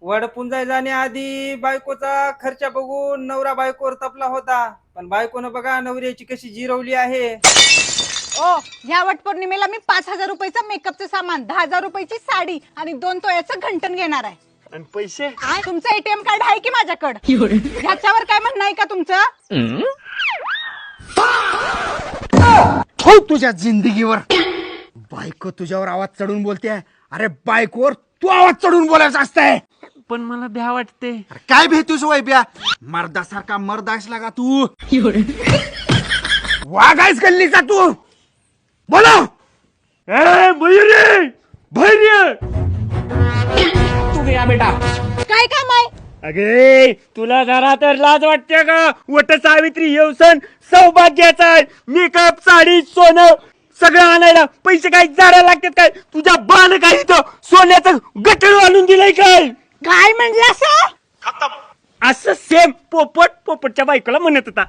वडपुंजाय जाण्याआधी बायकोचा खर्च बघून नवरा बायकोवर तपला होता, पण बायकोनं बघा नवऱ्याची कशी जिरवली आहे. ओ ह्या वट पौर्णिमेला मी 5,000 रुपयाचं मेकअपचं सामान, 10,000 रुपयाची साडी आणि 2 तोळ्याचं घंटन घेणार आहे. आणि पैसे? तुमचं एटीएम कार्ड आहे की माझ्याकडे? ह्याच्यावर काय म्हणणं आहे का तुमचं? हो तुझ्या जिंदगीवर बायको तुझ्यावर आवाज चढून बोलते. अरे बायकोवर तू आवाज चढून बोलायचं असतंय. पण मला भ्या वाटते. काय भेटूस वैब्या? मर्दासारखा मर्दास लागा तू. वागायच गल्लीचा तू. बोला तुम्ही या बेटा. काय काम आहे? अगे तुला जरा तर लाज वाटते का? वट सावित्री येवसन सौभाग्याचा आहे. मेकअप साडी सोनं सगळं आणायला पैसे काय जाडा लागतात काय? तुझ्या बाण काय इथं सोन्याचं गटळ आणून दिलंय काय? काय म्हणलं असं? असं सेम पोपटच्या बायकोला म्हणत होता.